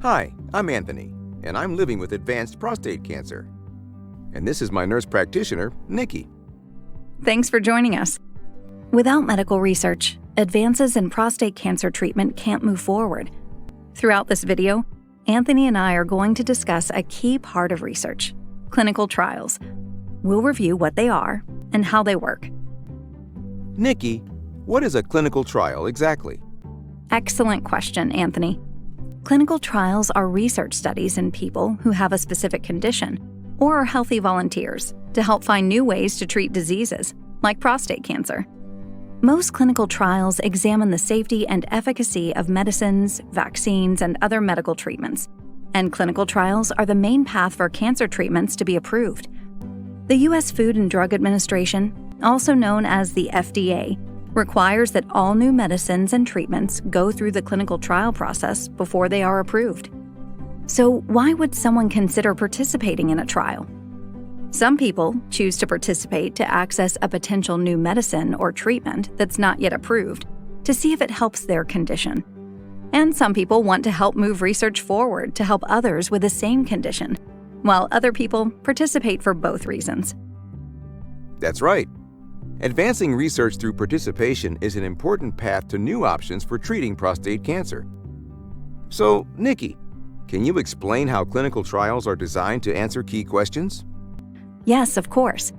Hi, I'm Anthony, and I'm living with advanced prostate cancer. And this is my nurse practitioner, Nikki. Thanks for joining us. Without medical research, advances in prostate cancer treatment can't move forward. Throughout this video, Anthony and I are going to discuss a key part of research: clinical trials. We'll review what they are and how they work. Nikki, what is a clinical trial exactly? Excellent question, Anthony. Clinical trials are research studies in people who have a specific condition or are healthy volunteers to help find new ways to treat diseases, like prostate cancer. Most clinical trials examine the safety and efficacy of medicines, vaccines, and other medical treatments, and clinical trials are the main path for cancer treatments to be approved. The U.S. Food and Drug Administration, also known as the FDA, requires that all new medicines and treatments go through the clinical trial process before they are approved. So why would someone consider participating in a trial? Some people choose to participate to access a potential new medicine or treatment that's not yet approved to see if it helps their condition. And some people want to help move research forward to help others with the same condition, while other people participate for both reasons. That's right. Advancing research through participation is an important path to new options for treating prostate cancer. So, Nikki, can you explain how clinical trials are designed to answer key questions? Yes, of course.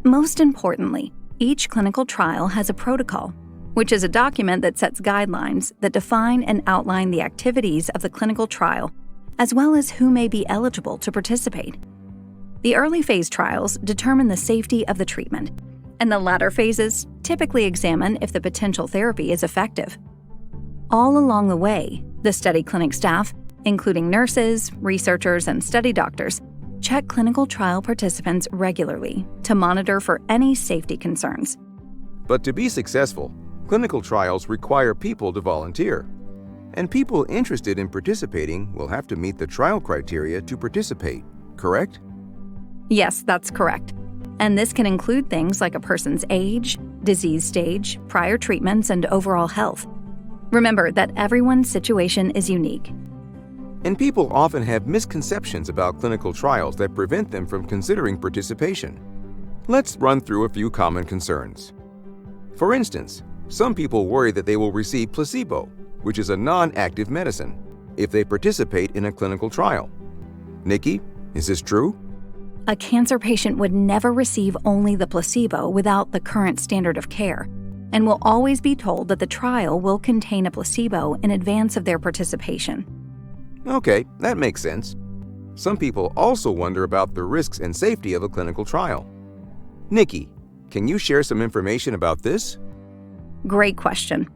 Most importantly, each clinical trial has a protocol, which is a document that sets guidelines that define and outline the activities of the clinical trial, as well as who may be eligible to participate. The early phase trials determine the safety of the treatment, and the latter phases typically examine if the potential therapy is effective. All along the way, the study clinic staff, including nurses, researchers, and study doctors, check clinical trial participants regularly to monitor for any safety concerns. But to be successful, clinical trials require people to volunteer. And people interested in participating will have to meet the trial criteria to participate, correct? Yes, that's correct. And this can include things like a person's age, disease stage, prior treatments, and overall health. Remember that everyone's situation is unique. And people often have misconceptions about clinical trials that prevent them from considering participation. Let's run through a few common concerns. For instance, some people worry that they will receive placebo, which is a non-active medicine, if they participate in a clinical trial. Nikki, is this true? A cancer patient would never receive only the placebo without the current standard of care, and will always be told that the trial will contain a placebo in advance of their participation. Okay, that makes sense. Some people also wonder about the risks and safety of a clinical trial. Nikki, can you share some information about this? Great question.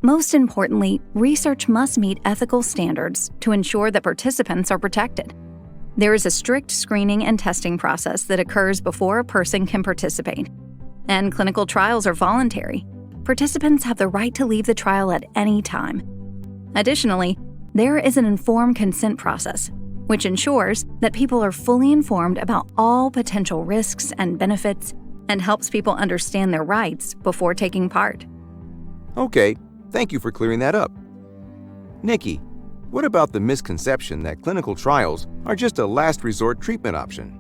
Most importantly, research must meet ethical standards to ensure that participants are protected. There is a strict screening and testing process that occurs before a person can participate. And clinical trials are voluntary. Participants have the right to leave the trial at any time. Additionally, there is an informed consent process, which ensures that people are fully informed about all potential risks and benefits and helps people understand their rights before taking part. Okay, thank you for clearing that up. Nikki, what about the misconception that clinical trials are just a last resort treatment option?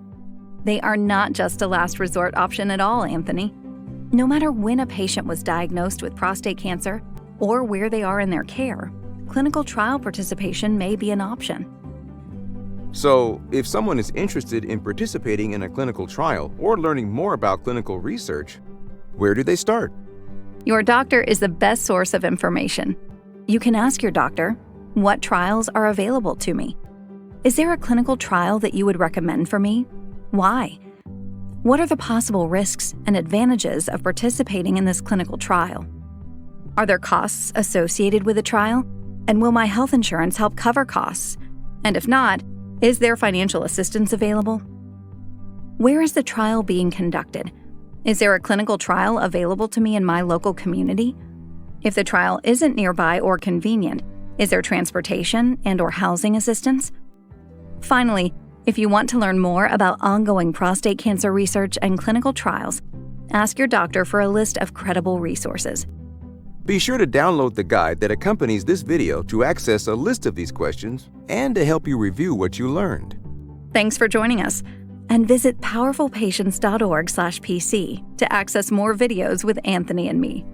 They are not just a last resort option at all, Anthony. No matter when a patient was diagnosed with prostate cancer or where they are in their care, clinical trial participation may be an option. So, if someone is interested in participating in a clinical trial or learning more about clinical research, where do they start? Your doctor is the best source of information. You can ask your doctor, what trials are available to me? Is there a clinical trial that you would recommend for me? Why? What are the possible risks and advantages of participating in this clinical trial? Are there costs associated with the trial? And will my health insurance help cover costs? And if not, is there financial assistance available? Where is the trial being conducted? Is there a clinical trial available to me in my local community? If the trial isn't nearby or convenient, is there transportation and/or housing assistance? Finally, if you want to learn more about ongoing prostate cancer research and clinical trials, ask your doctor for a list of credible resources. Be sure to download the guide that accompanies this video to access a list of these questions and to help you review what you learned. Thanks for joining us. And visit powerfulpatients.org/PC to access more videos with Anthony and me.